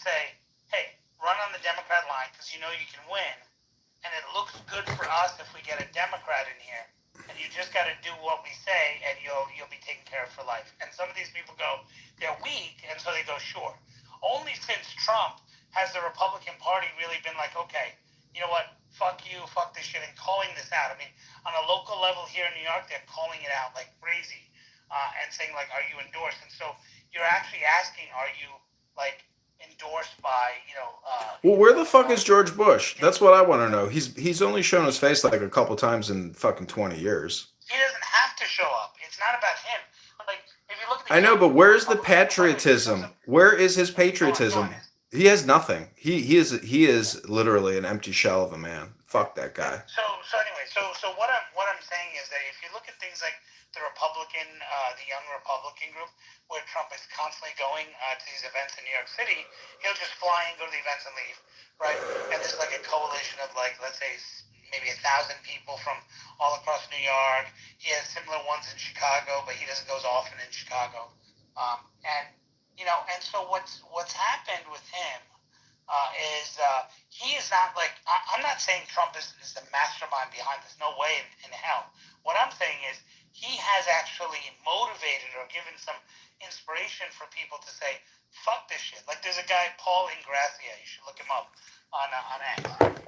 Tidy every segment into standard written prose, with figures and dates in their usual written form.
say, hey, run on the Democrat line because you know you can win, and it looks good for us if we get a Democrat in here, and you just got to do what we say, and you'll be taken care of for life. And some of these people go, they're weak, and so they go, sure. Only since Trump has the Republican Party really been like, okay, you know what, fuck you, fuck this shit, and calling this out. I mean, on a local level here in New York, they're calling it out like crazy, and saying like, are you endorsed? And so you're actually asking, are you like endorsed by, Well, where the fuck is George Bush? That's what I want to know. He's only shown his face like a couple times in fucking 20 years. He doesn't have to show up. It's not about him. Like, if you look at the I know, but where's the Republican Party, patriotism? Where is his patriotism? He has nothing. He is literally an empty shell of a man. Fuck that guy. So anyway, so what I'm saying is that if you look at things like the young Republican group, where Trump is constantly going to these events in New York City, he'll just fly and go to the events and leave, right? And there's like a coalition of like, let's say, maybe 1,000 people from all across New York. He has similar ones in Chicago, but he doesn't go as often in Chicago. And so what's happened with him is he is not like, I'm not saying Trump is the mastermind behind this. No way in hell. What I'm saying is he has actually motivated or given some inspiration for people to say, fuck this shit. Like there's a guy, Paul Ingracia, you should look him up on X.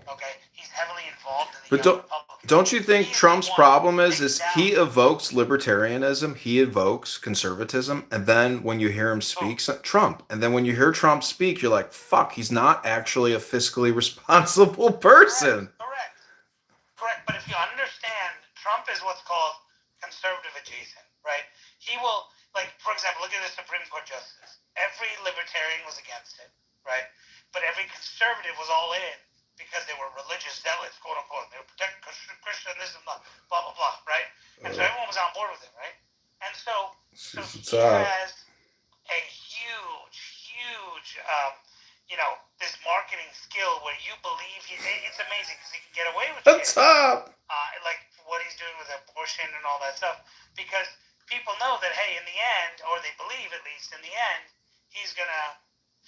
Okay, he's heavily involved in the Don't you think Trump's problem is he evokes libertarianism, he evokes conservatism, and then when you hear him speak, Trump, and then when you hear Trump speak, you're like, fuck, he's not actually a fiscally responsible person. Correct. But if you understand, Trump is what's called conservative adjacent, right? He will, like, for example, look at the Supreme Court justice. Every libertarian was against it, right? But every conservative was all in because they were religious zealots, quote unquote. They were protecting Christianism, blah, blah, blah, right? And so everyone was on board with it, right? And so he has a huge, this marketing skill where you believe it's amazing because he can get away with it. Like what he's doing with abortion and all that stuff. Because people know that, hey, in the end, or they believe at least in the end, he's going to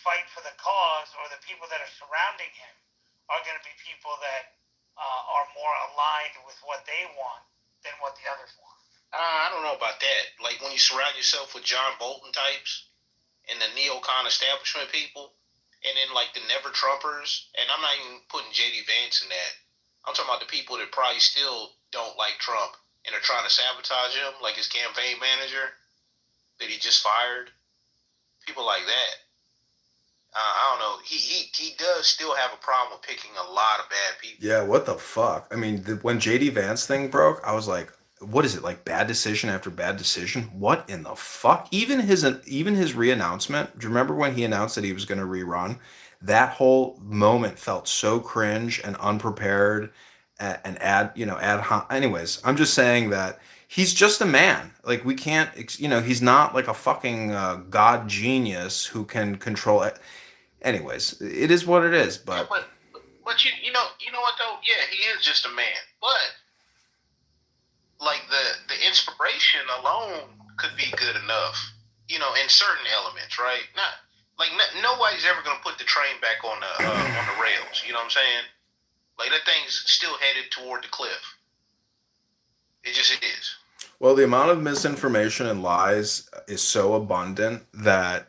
fight for the cause, or the people that are surrounding him are going to be people that are more aligned with what they want than what the others want. I don't know about that. Like when you surround yourself with John Bolton types and the neocon establishment people, and then like the never Trumpers, and I'm not even putting JD Vance in that. I'm talking about the people that probably still don't like Trump and are trying to sabotage him, like his campaign manager that he just fired. People like that. I don't know. He does still have a problem with picking a lot of bad people. Yeah, what the fuck? I mean, when JD Vance thing broke, I was like, what is it, like bad decision after bad decision? What in the fuck? Even his re-announcement, do you remember when he announced that he was going to rerun? That whole moment felt so cringe and unprepared and anyways, I'm just saying that he's just a man. Like we can't, he's not like a fucking god genius who can control it. Anyways, it is what it is. But you know what though? Yeah, he is just a man. But like the inspiration alone could be good enough. In certain elements, right? Nobody's ever gonna put the train back on the rails. You know what I'm saying? Like that thing's still headed toward the cliff. It just is. Well, the amount of misinformation and lies is so abundant that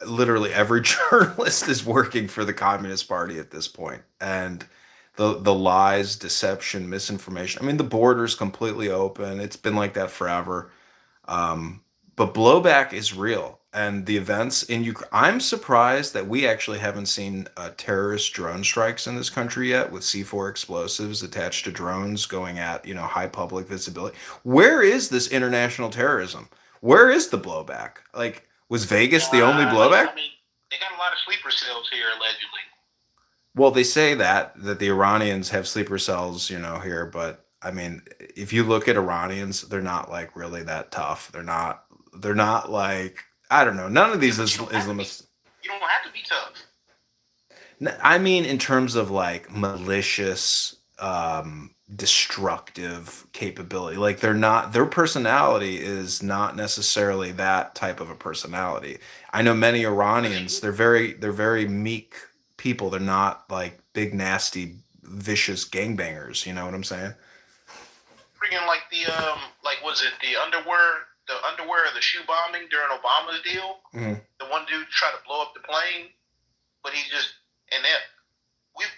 literally every journalist is working for the Communist Party at this point. And the lies, deception, misinformation. I mean, the border's completely open. It's been like that forever. But blowback is real. And the events in Ukraine, I'm surprised that we actually haven't seen terrorist drone strikes in this country yet with C4 explosives attached to drones going at, high public visibility. Where is this international terrorism? Where is the blowback? Like, was Vegas the only blowback? I mean, they got a lot of sleeper cells here, allegedly. Well, they say that the Iranians have sleeper cells, here, but I mean, if you look at Iranians, they're not like really that tough. They're not like, I don't know. None of these Islamists. You don't have to be tough. I mean, in terms of like malicious destructive capability. Like they're not, their personality is not necessarily that type of a personality. I know many Iranians, they're very meek people. They're not like big, nasty, vicious gangbangers. You know what I'm saying? Freaking like the like was it the underwear of the shoe bombing during Obama's deal? Mhm. The one dude tried to blow up the plane, but he just and that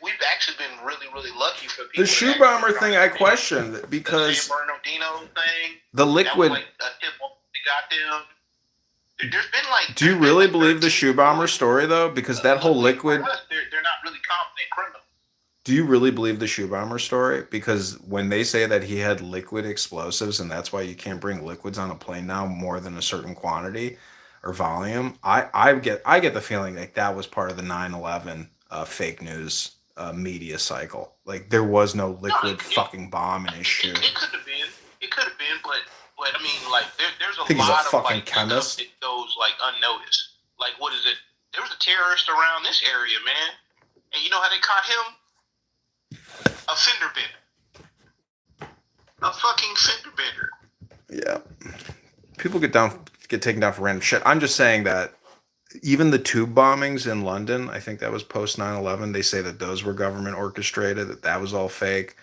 we've actually been really lucky for people. The shoe bomber thing I questioned because the San Bernardino thing, the that liquid. was like a tip off they got them. There's been like. Do you really believe the shoe bomber story though? Because that whole liquid. They're not really competent criminals. Do you really believe the shoe bomber story? Because when they say that he had liquid explosives and that's why you can't bring liquids on a plane now more than a certain quantity or volume, I get the feeling like that was part of the 9/11 fake news media cycle. Like there was no liquid fucking bomb in his shoe. It could have been. It could have been, but I mean, like there's a I think he's lot a of fucking like chemist. stuff that goes like unnoticed. Like what is it? There was a terrorist around this area, man, and you know how they caught him? A fender bender. A fucking fender bender. Yeah. People get taken down for random shit. I'm just saying that even the tube bombings in London, I think that was post 9/11, they say that those were government orchestrated, that was all fake.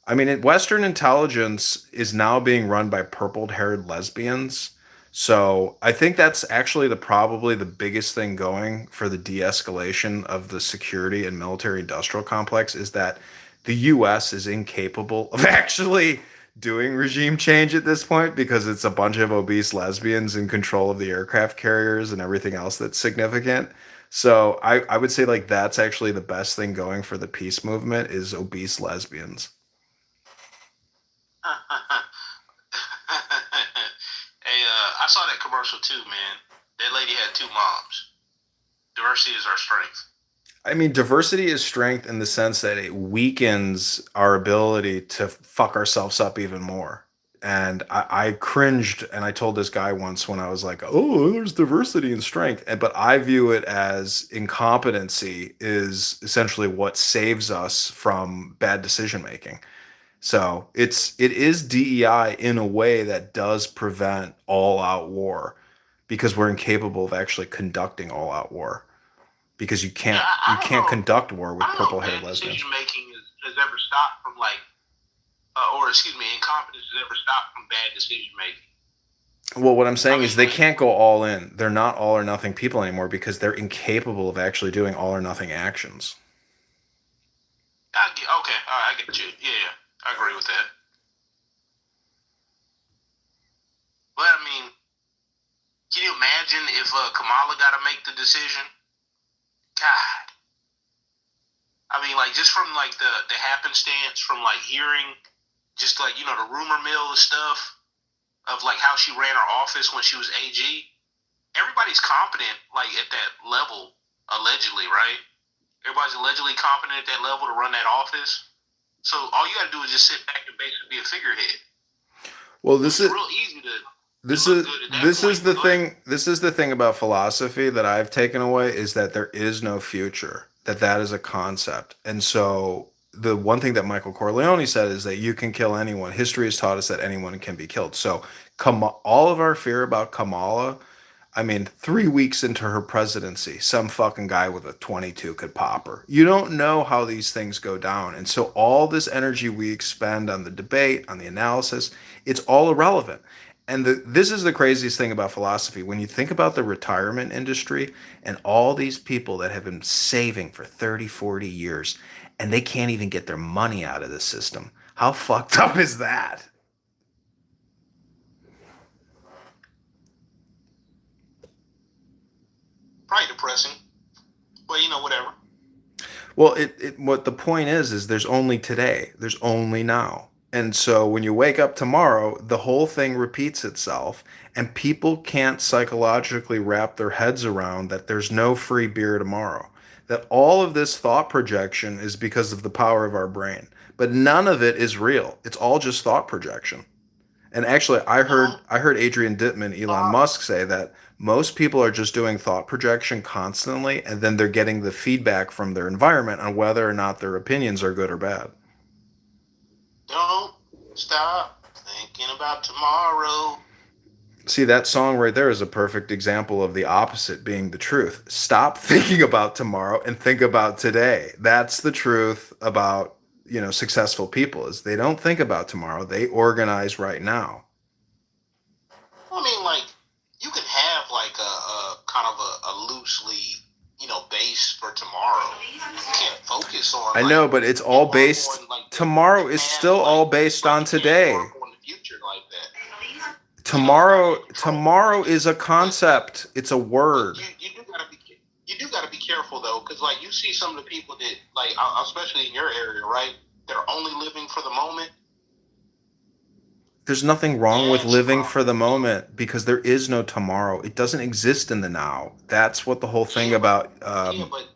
I mean, Western intelligence is now being run by purple-haired lesbians. So I think that's actually probably the biggest thing going for the de-escalation of the security and military industrial complex is that the U.S. is incapable of actually doing regime change at this point because it's a bunch of obese lesbians in control of the aircraft carriers and everything else that's significant. So I would say like that's actually the best thing going for the peace movement is obese lesbians. Hey, I saw that commercial too, man. That lady had 2 moms. Diversity is our strength. I mean, diversity is strength in the sense that it weakens our ability to fuck ourselves up even more. And I cringed, and I told this guy once when I was like, "Oh, there's diversity and strength," but I view it as incompetency is essentially what saves us from bad decision making. So it is DEI in a way that does prevent all out war because we're incapable of actually conducting all out war because you can't conduct war with purple haired lesbians. Decision making has ever stopped from like, or excuse me, incompetence has ever stopped from bad decision making. Well, what I'm saying is they can't go all in. They're not all or nothing people anymore because they're incapable of actually doing all or nothing actions. Okay, all right, I get you. Yeah, I agree with that. But I mean, can you imagine if Kamala got to make the decision? God. I mean, like, just from, like, the happenstance from, like, hearing just, like, you know, the rumor mill of stuff of, like, how she ran her office when she was AG. Everybody's competent, like, at that level, allegedly, right? Everybody's allegedly competent at that level to run that office. So all you got to do is just sit back and basically be a figurehead. Well, this is real easy to... This is the thing about philosophy that I've taken away is that there is no future, that is a concept. And so the one thing that Michael Corleone said is that you can kill anyone. History has taught us that anyone can be killed. So all of our fear about Kamala, I mean, 3 weeks into her presidency, some fucking guy with a 22 could pop her. You don't know how these things go down. And so all this energy we expend on the debate, on the analysis, it's all irrelevant. And this is the craziest thing about philosophy. When you think about the retirement industry and all these people that have been saving for 30, 40 years, and they can't even get their money out of the system. How fucked up is that? Probably depressing. But, you know, whatever. Well, what the point is there's only today. There's only now. And so when you wake up tomorrow, the whole thing repeats itself, and people can't psychologically wrap their heads around that there's no free beer tomorrow. That all of this thought projection is because of the power of our brain. But none of it is real. It's all just thought projection. And actually, I heard Adrian Dittman, Elon Musk, say that most people are just doing thought projection constantly, and then they're getting the feedback from their environment on whether or not their opinions are good or bad. Stop thinking about tomorrow. See, that song right there is a perfect example of the opposite being the truth. Stop thinking about tomorrow and think about today. That's the truth about, successful people is they don't think about tomorrow. They organize right now. I mean, like, you can have like a kind of a loosely, base for tomorrow. You can't focus on. I know, but it's all based. Tomorrow is still all based on today. On the future like that. Tomorrow is a concept. It's a word. You do gotta be careful though, because like you see some of the people that like, especially in your area, right? They're only living for the moment. There's nothing wrong with living for the moment because there is no tomorrow. It doesn't exist in the now. That's what the whole thing about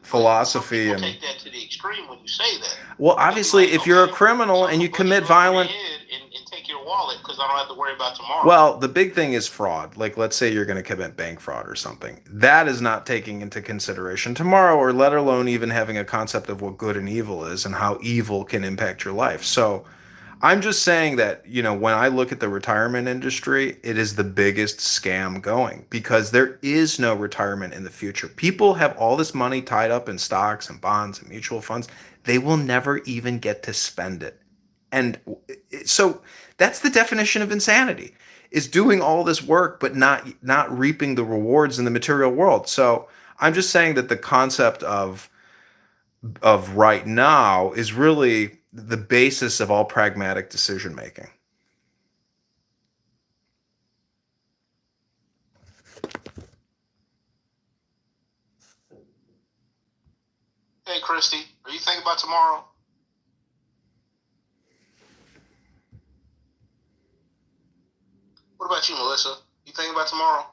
philosophy some and. Take that to the extreme when you say that. Well, obviously, if you're a criminal and you commit violent. And take your wallet because I don't have to worry about tomorrow. Well, the big thing is fraud. Like, let's say you're going to commit bank fraud or something. That is not taking into consideration tomorrow, or let alone even having a concept of what good and evil is and how evil can impact your life. So I'm just saying that, when I look at the retirement industry, it is the biggest scam going because there is no retirement in the future. People have all this money tied up in stocks and bonds and mutual funds. They will never even get to spend it. And so that's the definition of insanity, is doing all this work but not reaping the rewards in the material world. So I'm just saying that the concept of right now is really the basis of all pragmatic decision making. Hey, Christy, are you thinking about tomorrow? What about you, Melissa? You thinking about tomorrow?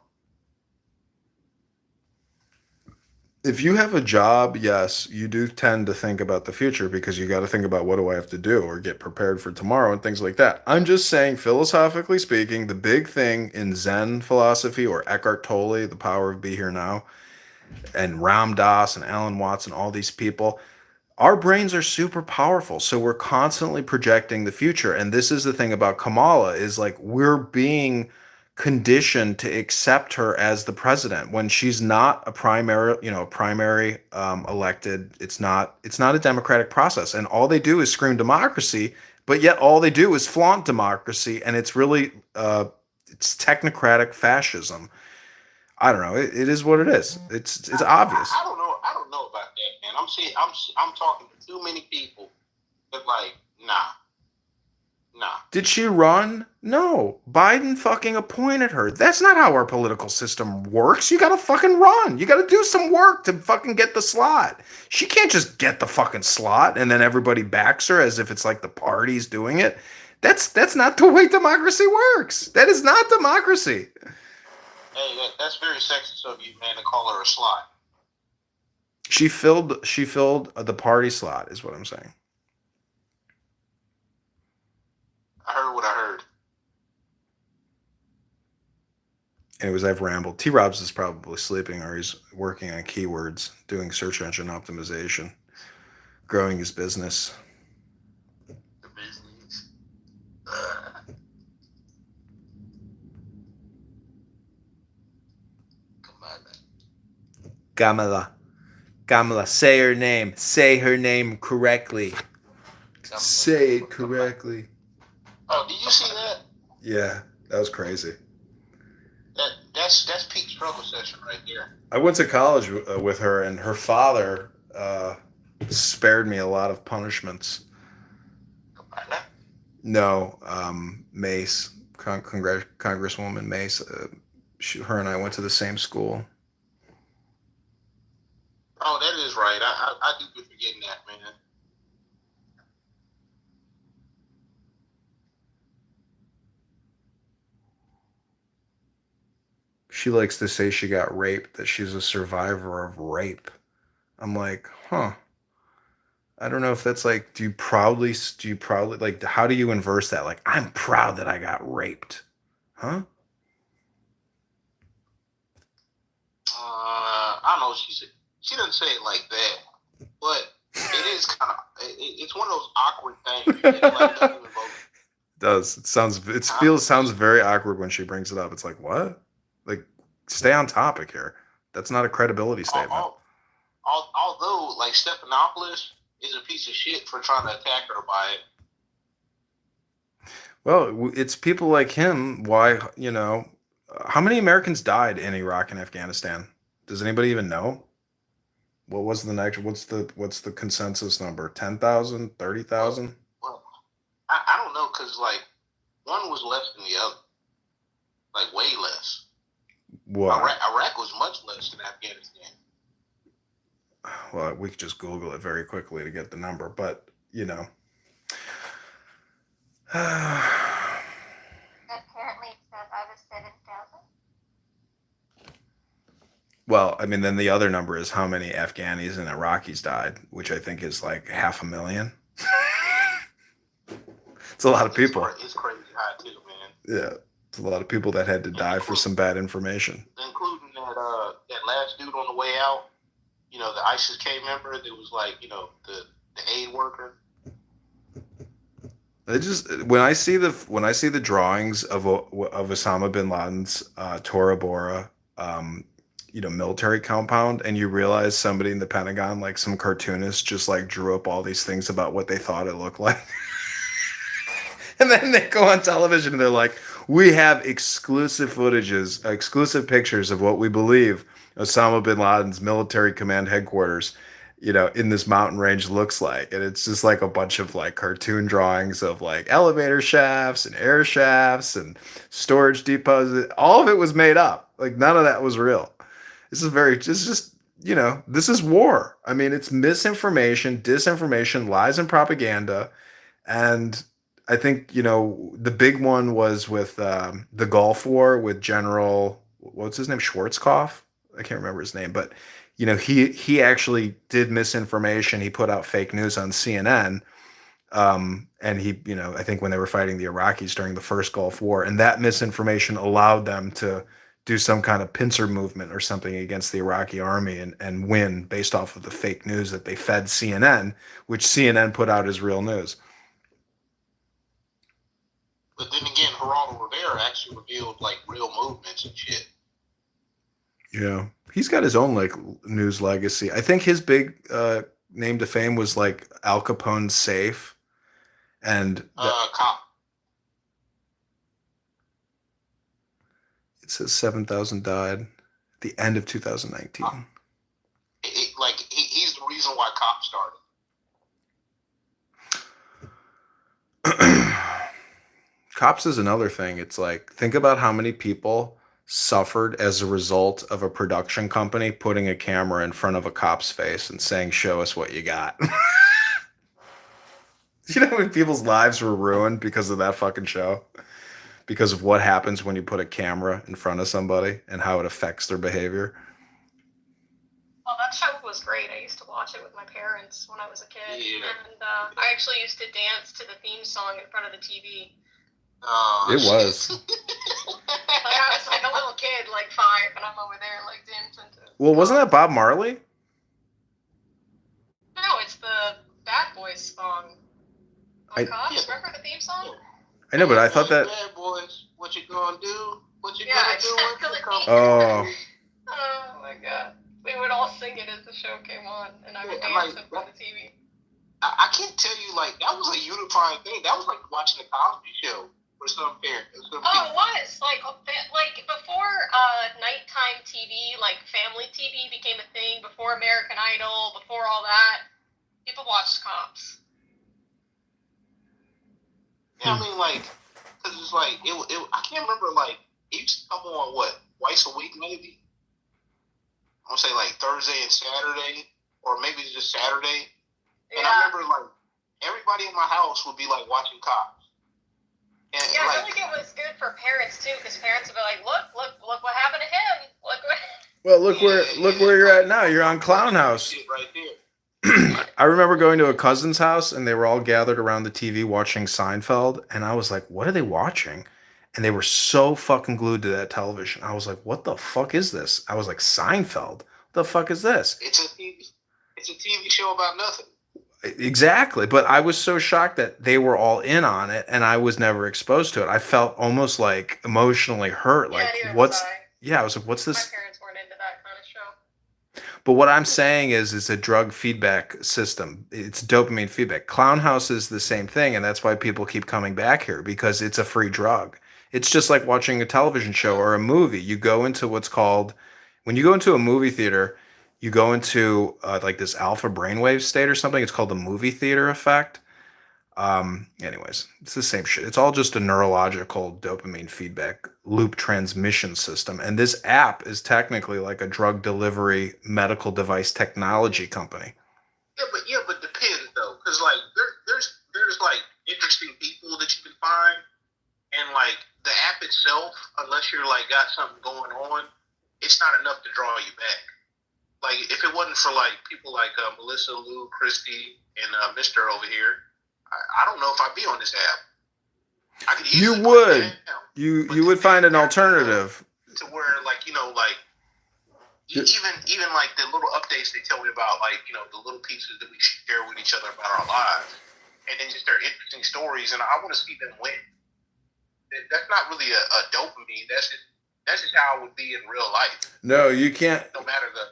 If you have a job, yes, you do tend to think about the future because you got to think about what do I have to do or get prepared for tomorrow and things like that. I'm just saying, philosophically speaking, the big thing in Zen philosophy or Eckhart Tolle, The Power of Be Here Now, and Ram Dass and Alan Watts and all these people, our brains are super powerful. So we're constantly projecting the future. And this is the thing about Kamala is like we're being conditioned to accept her as the president when she's not a primary elected. It's not a democratic process. And all they do is scream democracy, but yet all they do is flaunt democracy. And it's really it's technocratic fascism. I don't know. It is what it is. It's obvious. I don't know. I don't know about that, man. I'm talking to too many people that like, nah. Did she run? No. Biden fucking appointed her. That's not how our political system works. You gotta fucking run. You gotta do some work to fucking get the slot. She can't just get the fucking slot and then everybody backs her as if it's like the party's doing it. That's not the way democracy works. That is not democracy. Hey, that's very sexist of you, man, to call her a slot. She filled the party slot, is what I'm saying. I heard what I heard. Anyways, I've rambled. T. Robs is probably sleeping or he's working on keywords, doing search engine optimization, growing his business. The business. Kamala, say her name. Say her name correctly. Say it correctly. Oh, did you see that? Yeah, that was crazy. That's peak struggle session right there. I went to college with her, and her father spared me a lot of punishments. No, Mace, Congresswoman Mace. Her and I went to the same school. Oh, that is right. I do be forgetting that, man. She likes to say she got raped, that she's a survivor of rape. I'm like, huh. I don't know if that's like, do you proudly, like, how do you inverse that? Like, I'm proud that I got raped. Huh? I don't know. She doesn't say it like that, but it is kind of, it's one of those awkward things. Like, does. Sounds very awkward when she brings it up. It's like, what? Like, stay on topic here. That's not a credibility statement. Although, like, Stephanopoulos is a piece of shit for trying to attack her by it. Well, it's people like him. Why, how many Americans died in Iraq and Afghanistan? Does anybody even know? What was the next? What's the consensus number? 10,000, 30,000? Well, I don't know, because, like, one was less than the other. Like, way less. What? Iraq was much less than Afghanistan. Well, we could just Google it very quickly to get the number, but, Apparently it says I was 7,000. well, I mean, then the other number is how many Afghanis and Iraqis died, which I think is like 500,000. It's a lot of people. It's crazy high too, man. Yeah, it's a lot of people that had to die for some bad information. Including that last dude on the way out, the ISIS K member that was like, the aid worker. When I see the drawings of Osama bin Laden's Tora Bora, military compound, and you realize somebody in the Pentagon, like some cartoonist, just like drew up all these things about what they thought it looked like. And then they go on television and they're like, we have exclusive pictures of what we believe Osama bin Laden's military command headquarters, in this mountain range looks like. And it's just like a bunch of like cartoon drawings of like elevator shafts and air shafts and storage depots. All of it was made up. Like none of that was real. This is war. I mean, it's misinformation, disinformation, lies and propaganda. And I think, the big one was with the Gulf War with General, what's his name? Schwarzkopf? I can't remember his name, but, he actually did misinformation. He put out fake news on CNN. And he, I think when they were fighting the Iraqis during the first Gulf War, and that misinformation allowed them to do some kind of pincer movement or something against the Iraqi army and win based off of the fake news that they fed CNN, which CNN put out as real news. But then again, Geraldo Rivera actually revealed like real movements and shit. Yeah, he's got his own like news legacy. I think his big name to fame was like Al Capone's safe, and Cop. It says 7,000 died at the end of 2019. He's the reason why Cop started. Cops is another thing. It's like, think about how many people suffered as a result of a production company putting a camera in front of a cop's face and saying, show us what you got. You know how many people's lives were ruined because of that fucking show? Because of what happens when you put a camera in front of somebody and how it affects their behavior. Well, that show was great. I used to watch it with my parents when I was a kid. Yeah. And I actually used to dance to the theme song in front of the TV. It was. Like I was like a little kid, like 5, and I'm over there like dancing to. Well, wasn't that Bob Marley? No, it's the Bad Boys song. Cops, remember the theme song? I know, but I thought that. Bad boys, what you gonna do? What you Yeah, gonna do? exactly. Oh. Oh my god. We would all sing it as the show came on, and I would dance in front of the TV. I can't tell you, like, that was a unifying thing. That was like watching the Cosby Show for some parents. Oh, it was. Like before nighttime TV, like family TV became a thing, before American Idol, before all that, people watched Cops. Yeah, I mean, like, because it's like, I can't remember, like, it used to come on, what, twice a week, maybe? I'm going to say, like, Thursday and Saturday, or maybe just Saturday. And I remember, like, everybody in my house would be, like, watching Cops. And, yeah, like, I feel like it was good for parents, too, because parents would be like, look what happened to him. Look what... Well, look where you're at now. You're on Clown House. Right there. I remember going to a cousin's house and they were all gathered around the TV watching Seinfeld, and I was like, what are they watching? And they were so fucking glued to that television. I was like, what the fuck is this? I was like, Seinfeld? What the fuck is this? It's a TV show about nothing. Exactly. But I was so shocked that they were all in on it and I was never exposed to it. I felt almost like emotionally hurt. Yeah, Like, neither was what's, I. yeah, I was like, what's My this? parents weren't into that kind of show. But what I'm saying is, it's a drug feedback system. It's dopamine feedback. Clown House is the same thing. And that's why people keep coming back here because it's a free drug. It's just like watching a television show or a movie. You go into what's called, when you go into a movie theater, you go into like this alpha brainwave state or something. It's called the movie theater effect. Anyways, it's the same shit. It's all just a neurological dopamine feedback loop transmission system. And this app is technically like a drug delivery medical device technology company. But depends though, because like there's like interesting people that you can find, and like the app itself, unless you're like got something going on, it's not enough to draw you back. Like if it wasn't for like people like Melissa, Lou, Christy, and Mister over here, I don't know if I'd be on this app. I could You easily would. put it down. You would find an alternative. To where like like even like the little updates they tell me about, like the little pieces that we share with each other about our lives, and then just their interesting stories, and I want to see them win. That's not really a dopamine. That's just how it would be in real life. No, you can't. No matter the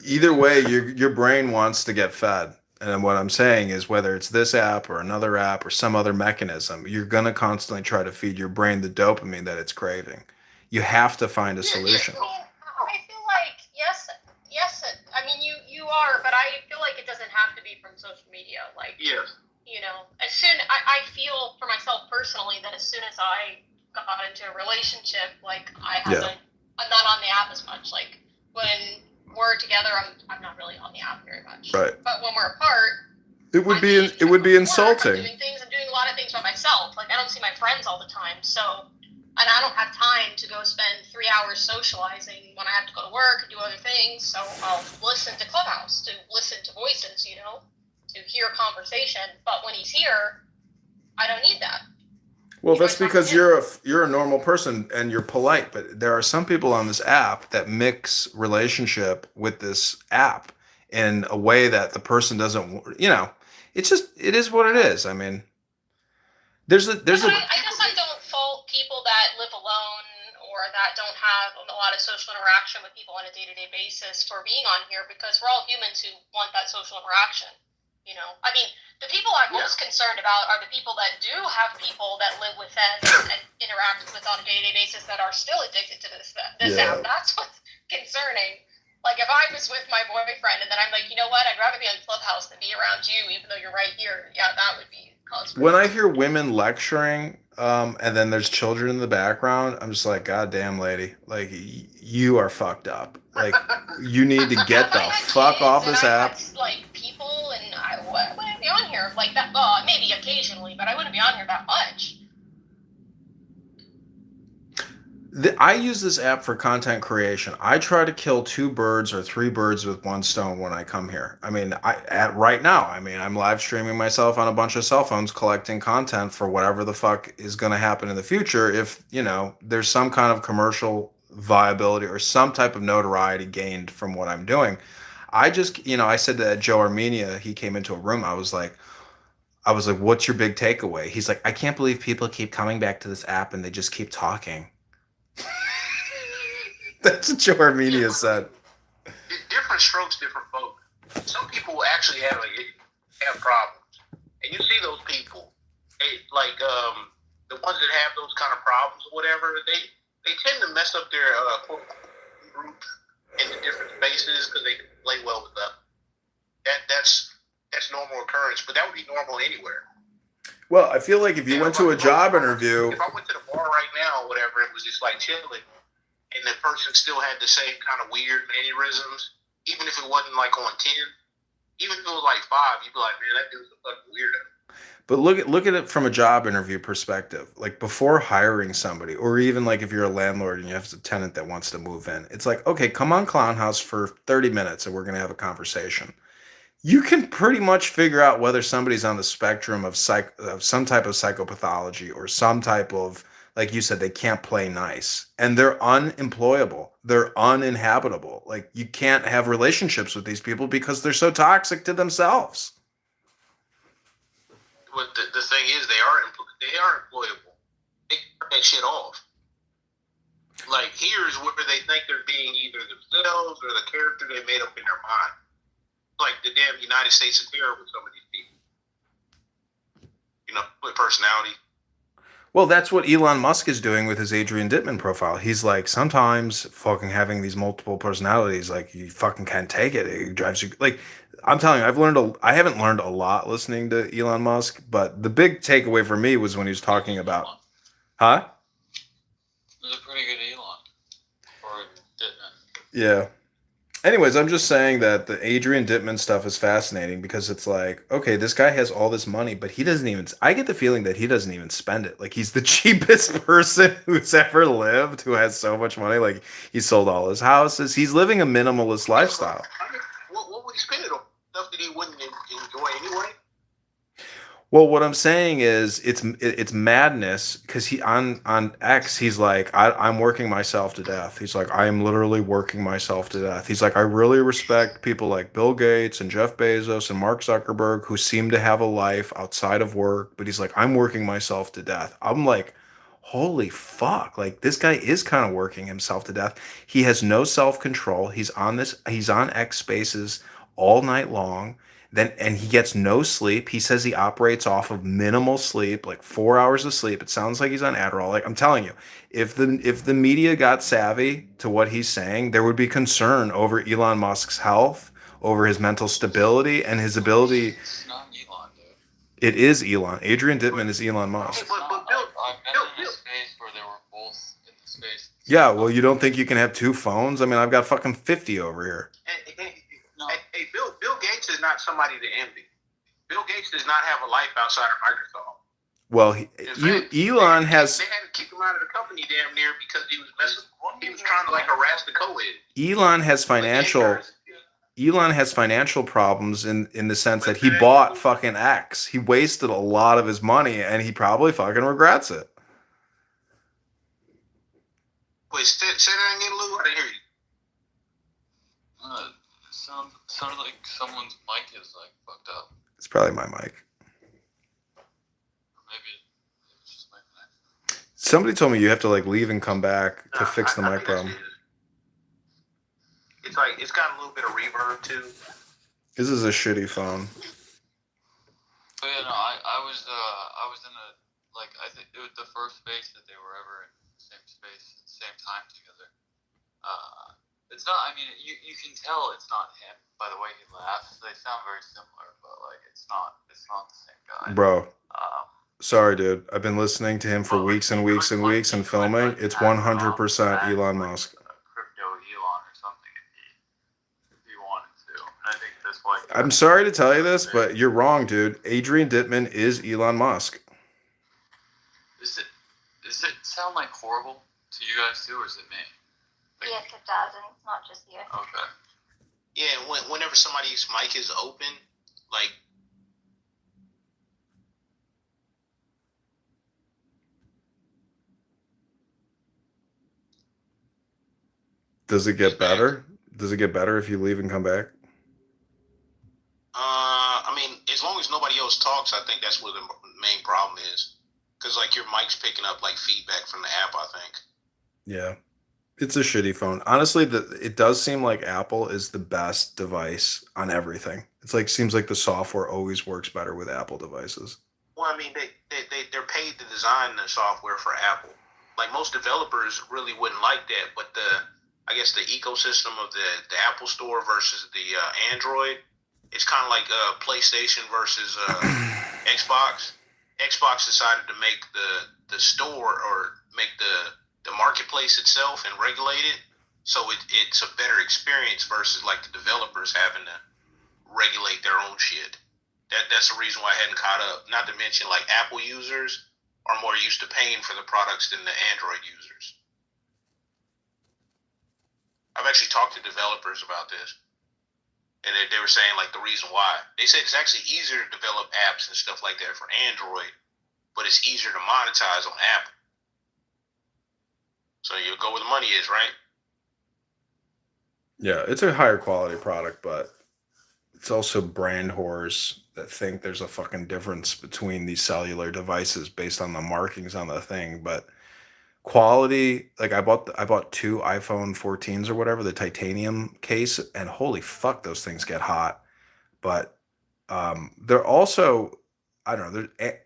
Either way, your brain wants to get fed. And what I'm saying is, whether it's this app or another app or some other mechanism, you're going to constantly try to feed your brain the dopamine that it's craving. You have to find a solution. I feel like yes. I mean, you are, but I feel like it doesn't have to be from social media. Like, yes. As soon I feel for myself personally that as soon as I got into a relationship, like I'm not on the app as much. Like when we're together, I'm not really on the app very much. Right. But when we're apart, it would be insulting. I'm doing a lot of things by myself. Like I don't see my friends all the time, and I don't have time to go spend 3 hours socializing when I have to go to work and do other things. So I'll listen to Clubhouse, to listen to voices, to hear conversation. But when he's here, I don't need that. Well, that's because you're a normal person and you're polite, but there are some people on this app that mix relationship with this app in a way that the person doesn't, it is what it is. I mean, I guess I don't fault people that live alone or that don't have a lot of social interaction with people on a day-to-day basis for being on here, because we're all humans who want that social interaction. I mean, the people I'm most concerned about are the people that do have people that live with them and interact with on a day-to-day basis that are still addicted to this app. That's what's concerning. Like if I was with my boyfriend and then I'm like, you know what, I'd rather be on Clubhouse than be around you, even though you're right here. Yeah, that would be cause for when I hear women lecturing, and then there's children in the background, I'm just like, God damn, lady, like you are fucked up. Like you need to get the fuck off this app. Like people, and I wouldn't be on here like that. Well, maybe occasionally, but I wouldn't be on here that much. I use this app for content creation. I try to kill 2 birds or 3 birds with one stone when I come here. I mean, right now, I'm live streaming myself on a bunch of cell phones collecting content for whatever the fuck is going to happen in the future. If, there's some kind of commercial viability or some type of notoriety gained from what I'm doing. I just, I said to Joe Armenia, he came into a room. I was like, what's your big takeaway? He's like, I can't believe people keep coming back to this app and they just keep talking. That's what Joe Armenia said. Different strokes, different folks. Some people actually have problems, and you see those people, the ones that have those kind of problems or whatever. They tend to mess up their groups in the different spaces because they can play well with them. That's normal occurrence, but that would be normal anywhere. Well, I feel like if you went to a job interview, if I went to the bar right now, or whatever, it was just like chilling, and the person still had the same kind of weird mannerisms, even if it wasn't like on 10, even if it was like 5, you'd be like, man, that dude's a fucking weirdo. But look at it from a job interview perspective. Like before hiring somebody, or even like if you're a landlord and you have a tenant that wants to move in, it's like, okay, come on Clown House for 30 minutes and we're going to have a conversation. You can pretty much figure out whether somebody's on the spectrum of some type of psychopathology or some type of, like you said, they can't play nice and they're unemployable. They're uninhabitable. Like you can't have relationships with these people because they're so toxic to themselves. But the thing is, they are employable. They can turn that shit off. Like, here's where they think they're being either themselves or the character they made up in their mind. Like the damn United States of Terror with some of these people. You know, with personality. Well, that's what Elon Musk is doing with his Adrian Dittman profile. He's like, sometimes fucking having these multiple personalities, like, you fucking can't take it. It drives you, like, I'm telling you, I haven't learned a lot listening to Elon Musk, but the big takeaway for me was when he was talking about, huh? It was a pretty good Elon. Or Dittman. Yeah. Anyways, I'm just saying that the Adrian Dittman stuff is fascinating because it's like, okay, this guy has all this money, but he doesn't even, I get the feeling that he doesn't even spend it. Like, he's the cheapest person who's ever lived who has so much money. Like, he sold all his houses. He's living a minimalist lifestyle. What would he spend it on? Stuff that he wouldn't enjoy anyway? Well, what I'm saying is it's madness because he on X he's like I'm working myself to death. He's like I am literally working myself to death. He's like I really respect people like Bill Gates and Jeff Bezos and Mark Zuckerberg who seem to have a life outside of work, but he's like I'm working myself to death. I'm like holy fuck. Like this guy is kind of working himself to death. He has no self-control. He's on X Spaces all night long. And he gets no sleep. He says he operates off of minimal sleep, like 4 hours of sleep. It sounds like he's on Adderall. Like I'm telling you, if the media got savvy to what he's saying, there would be concern over Elon Musk's health, over his mental stability, and his ability. It's not Elon, dude. It is Elon. Adrian Dittman is Elon Musk. But I've been in a space where they were both in the space. Yeah, well, you don't think you can have two phones? I mean, I've got fucking 50 over here. Hey, Bill Gates is not somebody to envy. Bill Gates does not have a life outside of Microsoft. Well, Elon has. They had to kick him out of the company damn near because he was messing. He was trying to like harass the co-ed. Elon has financial problems in the sense that he bought fucking X. He wasted a lot of his money, and he probably fucking regrets it. Wait, say that again, Lou. I didn't hear you. Sounded like someone's mic is like fucked up. It's probably my mic. Or maybe it's just my connection. Somebody told me you have to like leave and come back to fix the mic problem. It's like it's got a little bit of reverb too. This is a shitty phone. But yeah, no, I was in a like I think it was the first space that they were ever in the same space at the same time together. It's not. I mean, you can tell it's not him by the way he laughs. They sound very similar, but like it's not the same guy. Bro, sorry, dude. I've been listening to him for weeks and weeks and weeks and filming. It's 100% Elon Musk. Crypto Elon or something if he wanted to. And I think that's why. I'm sorry to tell you this, but you're wrong, dude. Adrian Dittman is Elon Musk. Does it sound like horrible to you guys too, or is it me? Yes, it does, and it's not just you. Okay. Yeah, whenever somebody's mic is open, like. Does it get better? Does it get better if you leave and come back? I mean, as long as nobody else talks, I think that's where the main problem is. Because, like, your mic's picking up, like, feedback from the app, I think. Yeah. It's a shitty phone. Honestly, it does seem like Apple is the best device on everything. It's like seems like the software always works better with Apple devices. Well, I mean, they're paid to design the software for Apple. Like, most developers really wouldn't like that, but I guess the ecosystem of the Apple Store versus the Android, it's kind of like PlayStation versus Xbox. Xbox decided to make the store or make the marketplace itself and regulate it, so it's a better experience versus like the developers having to regulate their own shit. That's the reason why I hadn't caught up. Not to mention, like, Apple users are more used to paying for the products than the Android users. I've actually talked to developers about this, and they were saying, like, the reason why. They said it's actually easier to develop apps and stuff like that for Android, but it's easier to monetize on Apple. So you go where the money is, right? Yeah, it's a higher quality product, but it's also brand whores that think there's a fucking difference between these cellular devices based on the markings on the thing. But quality, like I bought two iPhone 14s or whatever, the titanium case, and holy fuck, those things get hot. But they're also, I don't know, they're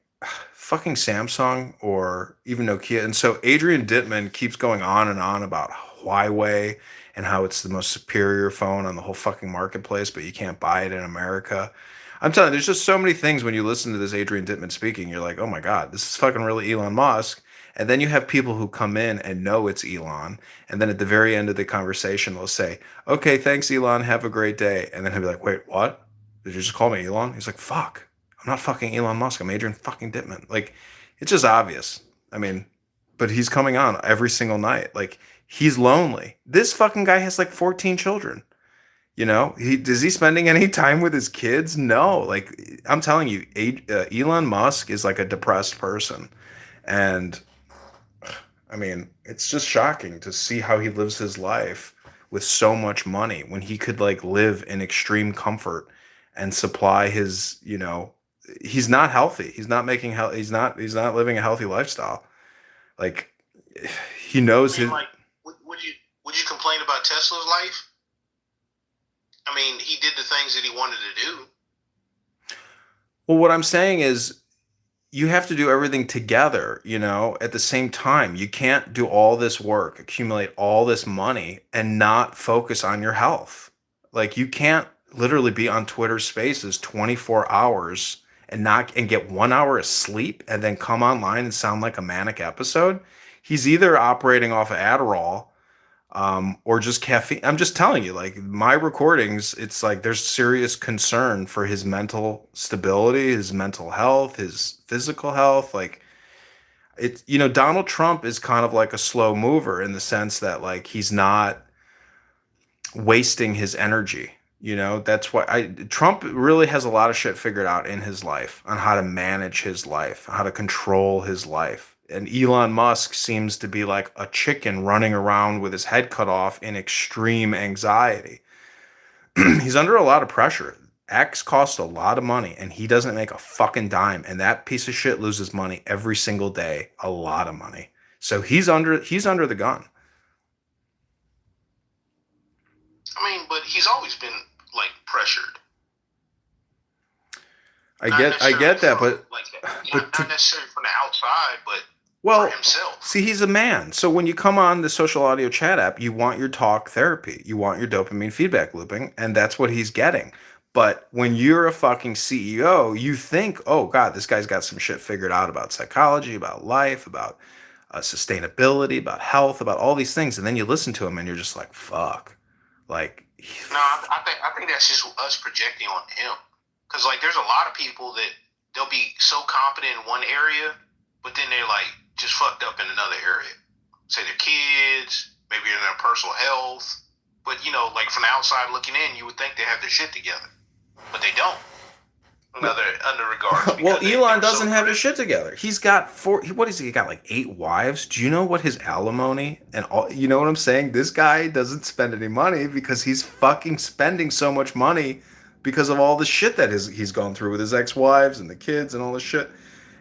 fucking Samsung or even Nokia. And so Adrian Dittman keeps going on and on about Huawei and how it's the most superior phone on the whole fucking marketplace, but you can't buy it in America. I'm telling you, there's just so many things when you listen to this Adrian Dittman speaking, you're like, oh my God, this is fucking really Elon Musk. And then you have people who come in and know it's Elon. And then at the very end of the conversation, they'll say, okay, thanks, Elon. Have a great day. And then he'll be like, wait, what? Did you just call me Elon? He's like, fuck. I'm not fucking Elon Musk. I'm Adrian fucking Dittman. Like, it's just obvious. I mean, but he's coming on every single night. Like, he's lonely. This fucking guy has like 14 children. You know, is he spending any time with his kids? No. Like, I'm telling you, Elon Musk is like a depressed person. And I mean, it's just shocking to see how he lives his life with so much money when he could like live in extreme comfort and supply his, you know, he's not healthy. He's not making he's not living a healthy lifestyle. Like he knows his like would you complain about Tesla's life? I mean, he did the things that he wanted to do. Well, what I'm saying is you have to do everything together, you know, at the same time. You can't do all this work, accumulate all this money and not focus on your health. Like you can't literally be on Twitter Spaces 24 hours and get 1 hour of sleep and then come online and sound like a manic episode. He's either operating off of Adderall or just caffeine. I'm just telling you, like my recordings, it's like there's serious concern for his mental stability, his mental health, his physical health. Like it's, you know, Donald Trump is kind of like a slow mover in the sense that like he's not wasting his energy. You know, that's why Trump really has a lot of shit figured out in his life on how to manage his life, how to control his life. And Elon Musk seems to be like a chicken running around with his head cut off in extreme anxiety. He's under a lot of pressure. X costs a lot of money and he doesn't make a fucking dime. And that piece of shit loses money every single day, a lot of money. So he's under the gun. I mean, but he's always been like pressured. I get that, but not necessarily from the outside, but well, for himself. See, he's a man. So when you come on the social audio chat app, you want your talk therapy, you want your dopamine feedback looping, and that's what he's getting. But when you're a fucking CEO, you think, oh God, this guy's got some shit figured out about psychology, about life, about sustainability, about health, about all these things, and then you listen to him and you're just like, fuck. Like, no, I think that's just us projecting on him. Because like, there's a lot of people that they'll be so competent in one area, but then they're like just fucked up in another area. Say their kids, maybe in their personal health. But you know, like from the outside looking in, you would think they have their shit together, but they don't. Under regards. Well, Elon doesn't have his shit together. He's got what is he? He got like 8 wives. Do you know what his alimony and all? You know what I'm saying? This guy doesn't spend any money because he's fucking spending so much money because of all the shit that he's gone through with his ex-wives and the kids and all this shit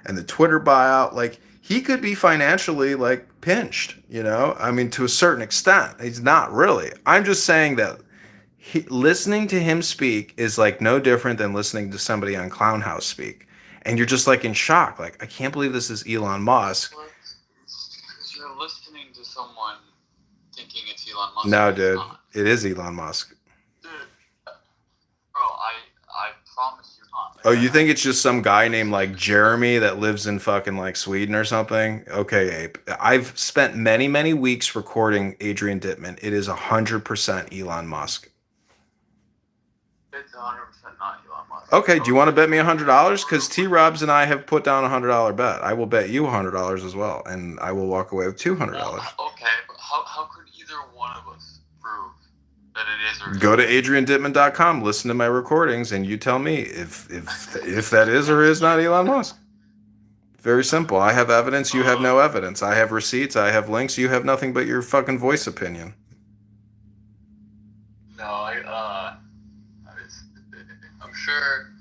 and the Twitter buyout. Like he could be financially like pinched. You know, I mean, to a certain extent, he's not really. I'm just saying that. Listening to him speak is like no different than listening to somebody on Clown House speak. And you're just like in shock. Like, I can't believe this is Elon Musk. You're listening to someone thinking it's Elon Musk. No, dude. It is Elon Musk. Dude, bro, I promise you're not. Oh, you think it's just some guy named like Jeremy that lives in fucking like Sweden or something? Okay, Abe. I've spent many, many weeks recording Adrian Dittman. It is 100% Elon Musk. It's 100% not Elon Musk. Okay, do you want to bet me $100? Because T-Robs and I have put down $100 bet. I will bet you $100 as well, and I will walk away with $200. Well, okay, but how could either one of us prove that it is or isn't? Go to adriandittman.com, listen to my recordings, and you tell me if that is or is not Elon Musk. Very simple. I have evidence, you have no evidence. I have receipts, I have links, you have nothing but your fucking voice opinion. No, sure.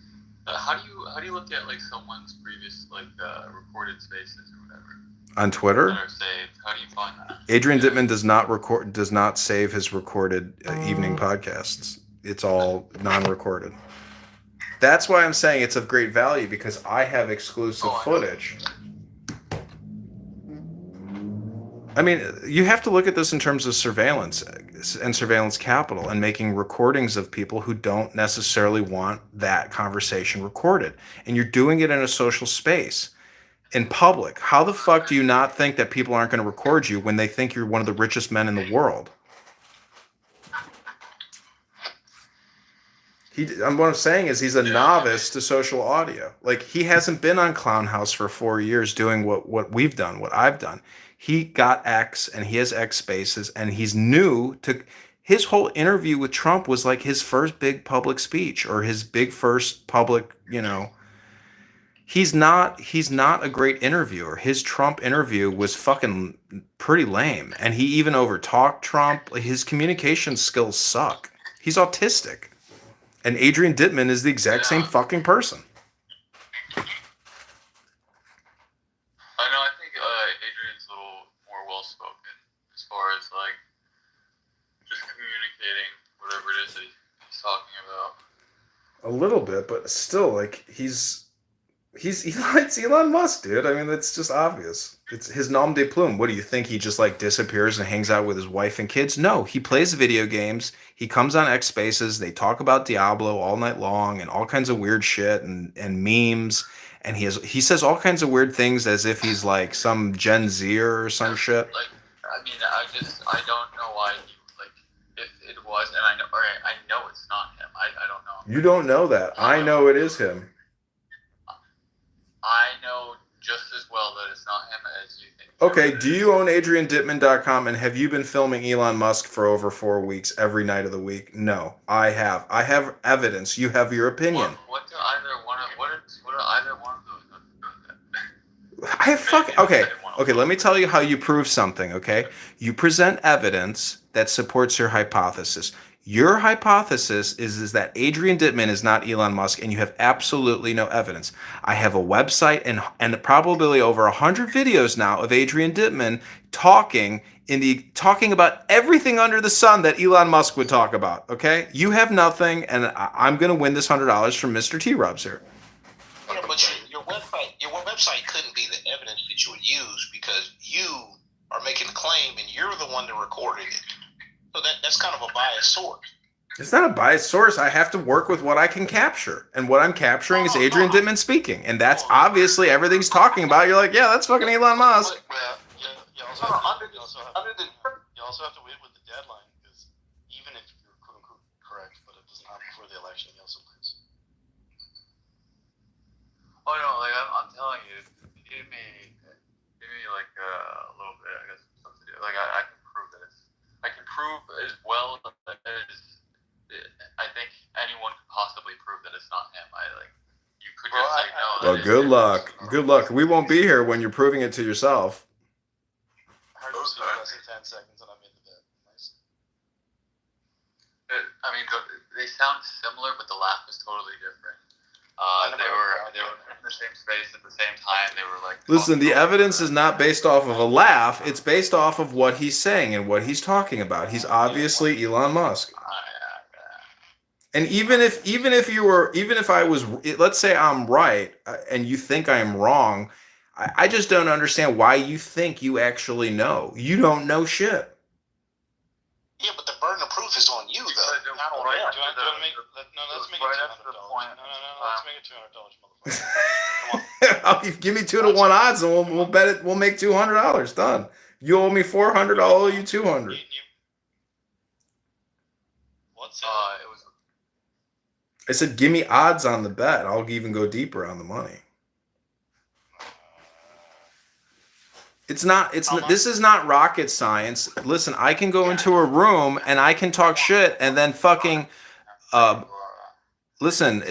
How do you look at like someone's previous like recorded spaces or whatever On that Twitter, are saved? How do you find that? Adrian Dittman does not save his recorded evening podcasts. It's all non-recorded. That's why I'm saying it's of great value, because I have exclusive footage. I mean, you have to look at this in terms of surveillance and surveillance capital, and making recordings of people who don't necessarily want that conversation recorded. And you're doing it in a social space, in public. How the fuck do you not think that people aren't going to record you when they think you're one of the richest men in the world? What I'm saying is he's a novice to social audio. Like, he hasn't been on Clown House for 4 years doing what we've done, what I've done. He got X, and he has X spaces, and he's new to his whole interview with Trump was like his first big public speech, or his big first public, he's not a great interviewer. His Trump interview was fucking pretty lame, and he even overtalked Trump. His communication skills suck. He's autistic. And Adrian Dittman is the exact same fucking person. I know. I think Adrian's a little more well-spoken as far as like just communicating whatever it is that he's talking about. A little bit, but still, like, he's Elon Musk, dude. I mean, that's just obvious. It's his nom de plume. What do you think? He just like disappears and hangs out with his wife and kids? No, he plays video games. He comes on X Spaces. They talk about Diablo all night long and all kinds of weird shit and memes. And he says all kinds of weird things as if he's like some Gen Zer or some shit. Like, I mean, I don't know why if it was, and I know it's not him. I don't know. You don't know that. I know it is him. I know just as well that it's not him as you think. Okay, do you own AdrianDittman.com, and have you been filming Elon Musk for over 4 weeks every night of the week? No, I have. I have evidence. You have your opinion. What do either one of those? I have fucking okay. Let me tell you how you prove something. Okay, you present evidence that supports your hypothesis. Your hypothesis is that Adrian Dittman is not Elon Musk, and you have absolutely no evidence. I have a website and probably over 100 videos now of Adrian Dittman talking about everything under the sun that Elon Musk would talk about. Okay, you have nothing, and I'm gonna win this $100 from Mr. T. Rubs here. Yeah, but your website couldn't be the evidence that you would use, because you are making a claim and you're the one that recorded it. So that's kind of a biased source. It's not a biased source. I have to work with what I can capture. And what I'm capturing is Adrian Dittman speaking. And that's obviously everything's talking about. You're like, yeah, that's fucking Elon Musk. You also have to wait with the deadline, because even if you're quote unquote correct, but it doesn't happen before the election, you also lose. Oh no, like I'm telling you, give me like a little bit. I guess something to do. Like I can prove that I can prove as well as I think anyone could possibly prove that it's not him. You could just say no. Well, good luck. Good luck. We won't be here when you're proving it to yourself. I heard it was less than 10 seconds and I made the bet. Nice. I mean, they sound similar, but the laugh is totally different. They were in the same space at the same time. They were like. Listen, the evidence is not based off of a laugh. It's based off of what he's saying and what he's talking about. He's obviously Elon Musk. And even if I was, let's say I'm right, and you think I'm wrong, I just don't understand why you think you actually know. You don't know shit. Yeah, but the burden of proof is on you, though. Not on them. Let's make it $200, motherfucker. Give me 2 to 1 odds, and we'll bet it. We'll make $200. Done. You owe me $400. I'll owe you $200. What's it was. I said, give me odds on the bet. I'll even go deeper on the money. This is not rocket science. Listen, I can go into a room and I can talk shit and then fucking, listen,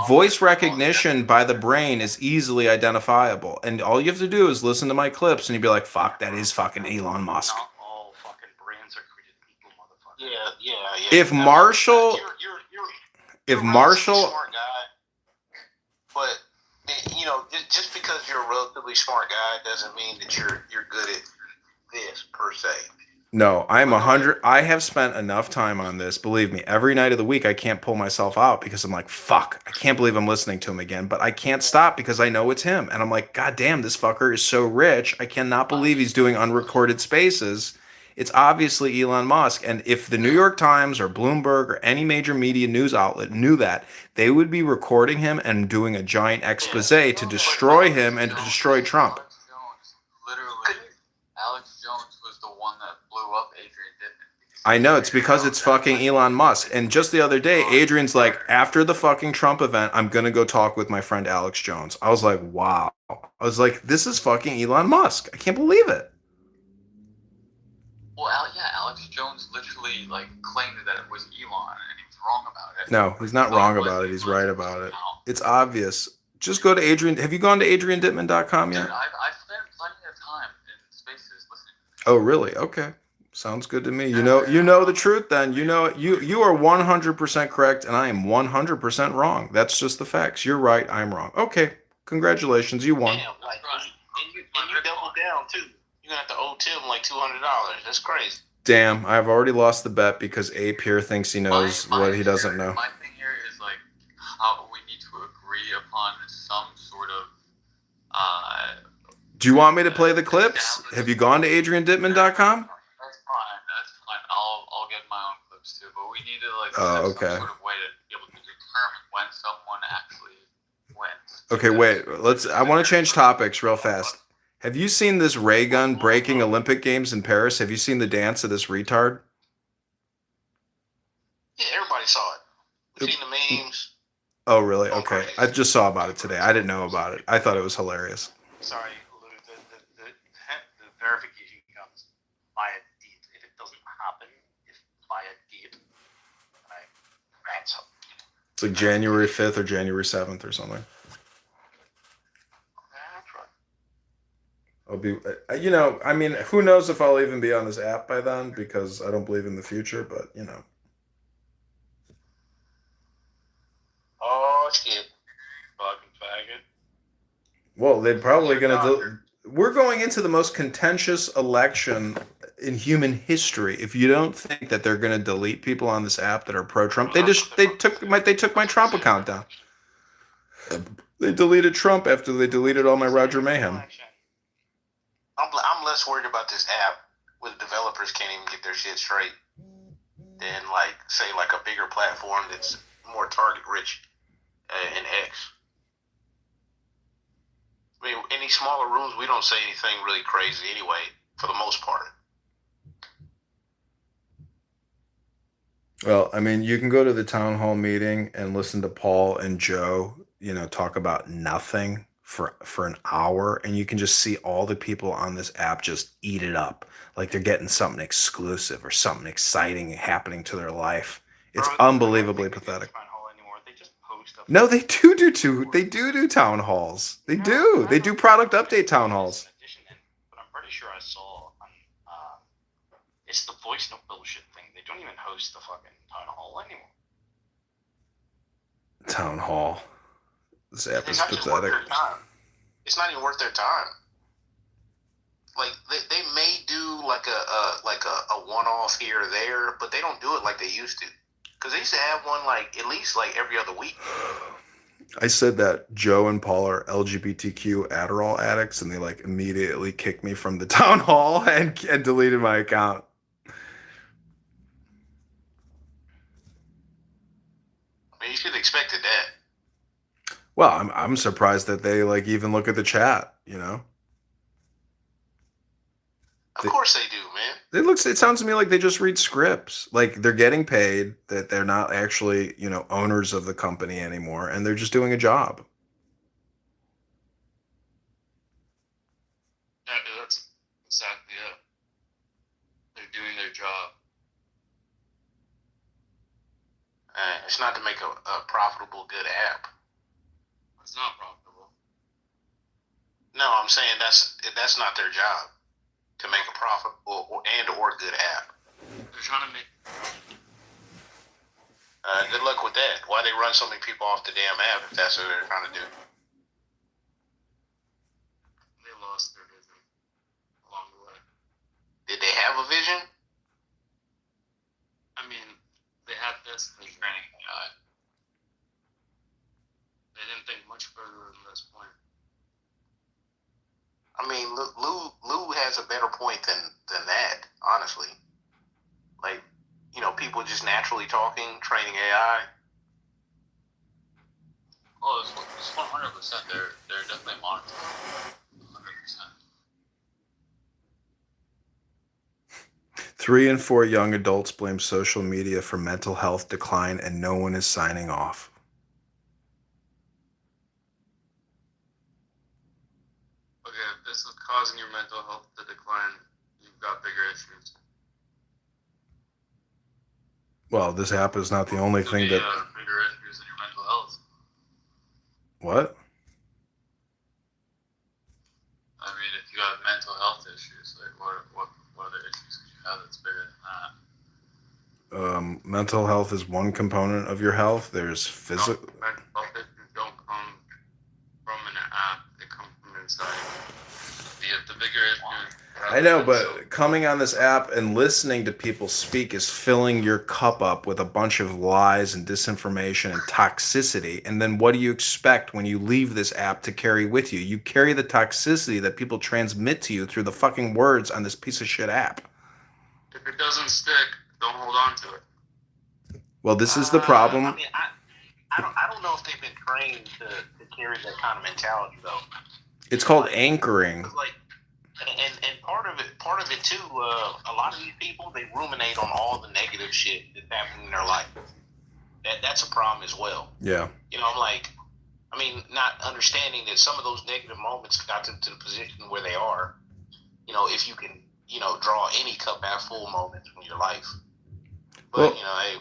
voice recognition by the brain is easily identifiable. And all you have to do is listen to my clips and you'd be like, fuck, that is fucking Elon Musk. Not all fucking brains are created equal, motherfucker. Yeah. If Marshall, You're a smart guy. just because you're a relatively smart guy doesn't mean that you're good at this per se. No, I'm 100. I have spent enough time on this. Believe me, every night of the week, I can't pull myself out because I'm like, fuck, I can't believe I'm listening to him again. But I can't stop because I know it's him. And I'm like, God damn, this fucker is so rich. I cannot believe he's doing unrecorded spaces. It's obviously Elon Musk. And if the New York Times or Bloomberg or any major media news outlet knew that, they would be recording him and doing a giant expose to destroy him and to destroy Trump. Alex Jones was the one that blew up Adrian Dittman. I know, it's because it's fucking Elon Musk. And just the other day, Adrian's like, after the fucking Trump event, I'm going to go talk with my friend Alex Jones. I was like, wow. I was like, this is fucking Elon Musk. I can't believe it. Well, Alex Jones literally like claimed that it was Elon, and he's wrong about it. No, he's not wrong about it. He's right about it. It's obvious. Just go to Adrian. Have you gone to adriandittman.com yet? Dude, I've spent plenty of time in spaces listening. Oh, really? Okay. Sounds good to me. You know the truth then. You are 100% correct and I am 100% wrong. That's just the facts. You're right, I'm wrong. Okay. Congratulations, you won. Damn, like, and you double down too. You're gonna have to owe Tim like $200. That's crazy. Damn, I've already lost the bet because Ape here thinks he knows what he doesn't know. My thing here is like how we need to agree upon some sort of Do you want me to play the clips? Have you gone to adriandittman.com? That's fine. I'll get my own clips too. But we need to like set some sort of way to be able to determine when someone actually wins. Okay, wait. I want to change topics real fast. Have you seen this ray gun breaking Olympic Games in Paris? Have you seen the dance of this retard? Yeah, everybody saw it. We've seen the memes. Oh, really? Okay. I just saw about it today. I didn't know about it. I thought it was hilarious. Sorry, Lou, the verification comes via deed. If it doesn't happen, if via deed, I ransom. It's like January 5th or January 7th or something. That's right. I'll be, I mean, who knows if I'll even be on this app by then because I don't believe in the future, but, Oh, shit. Fucking faggot. Well, they're probably going to... We're going into the most contentious election in human history. If you don't think that they're going to delete people on this app that are pro-Trump, they took my Trump account down. They deleted Trump after they deleted all my Roger Mayhem. I'm less worried about this app where the developers can't even get their shit straight than say a bigger platform that's more target rich in X. I mean, in these smaller rooms, we don't say anything really crazy anyway, for the most part. Well, I mean, you can go to the town hall meeting and listen to Paul and Joe, talk about nothing for an hour, and you can just see all the people on this app just eat it up. Like they're getting something exclusive or something exciting happening to their life. It's unbelievably pathetic. No, they do town halls. They do product update town halls. But I'm pretty sure I saw it's the voice note bullshit thing. They don't even host the fucking town hall anymore. Town hall. This app is pathetic. It's not even worth their time. Like they may do like a one-off here or there, but they don't do it like they used to. Because they used to have one at least every other week. I said that Joe and Paul are LGBTQ Adderall addicts, and they immediately kicked me from the town hall and deleted my account. I mean, you should have expected that. Well, I'm surprised that they even look at the chat. Of course they do, man. It sounds to me like they just read scripts. Like they're getting paid, that they're not actually, owners of the company anymore, and they're just doing a job. Yeah, that's exactly it. They're doing their job. It's not to make a profitable, good app. It's not profitable. No, I'm saying that's not their job. To make a profitable or good app. They're trying to make. Good luck with that. Why they run so many people off the damn app if that's what they're trying to do? Did they have a vision? I mean, they had this in training AI. They didn't think much further than this point. I mean, Lou has a better point than that, honestly. Like, you know, people just naturally talking, training AI. Oh, it's 100%. They're definitely monitoring. 100%. 3 in 4 young adults blame social media for mental health decline, and no one is signing off. Okay, if this is causing your mental health to decline, you've got bigger issues. Well, this app is not the only thing that. Bigger issues in your mental health. What? I mean, if you have mental health issues, like what other issues could you have that's bigger than that? Mental health is one component of your health. There's physical. Mental health issues don't come from an app; they come from inside. The bigger issues. I know, but coming on this app and listening to people speak is filling your cup up with a bunch of lies and disinformation and toxicity. And then what do you expect when you leave this app to carry with you? You carry the toxicity that people transmit to you through the fucking words on this piece of shit app. If it doesn't stick, don't hold on to it. Well, this is the problem. I mean, I don't know if they've been trained to carry that kind of mentality though. It's called anchoring. Like, and part of it too. A lot of these people, they ruminate on all the negative shit that's happening in their life. That's a problem as well. Yeah. You know, I'm like, I mean, not understanding that some of those negative moments got them to the position where they are. You know, if you can, you know, draw any cup half full moments from your life. But Well, you know, hey.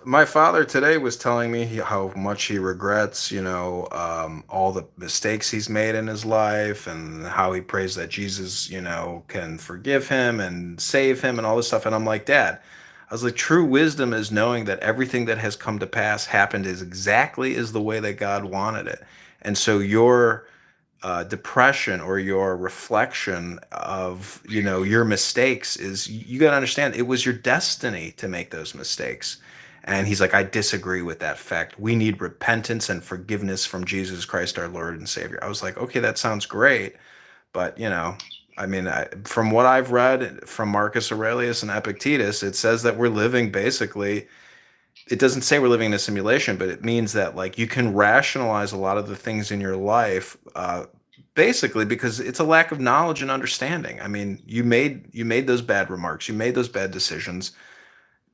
My father today was telling me how much he regrets, all the mistakes he's made in his life, and how he prays that Jesus, can forgive him and save him and all this stuff. And I'm like, Dad, I was like, true wisdom is knowing that everything that has come to pass happened is exactly as the way that God wanted it. And so your depression or your reflection of, your mistakes is, you got to understand it was your destiny to make those mistakes. And he's like, I disagree with that fact. We need repentance and forgiveness from Jesus Christ, our Lord and Savior. I was like, okay, that sounds great. But, from what I've read from Marcus Aurelius and Epictetus, it says that we're living basically, it doesn't say we're living in a simulation, but it means that like you can rationalize a lot of the things in your life, basically because it's a lack of knowledge and understanding. I mean, you made those bad remarks, you made those bad decisions,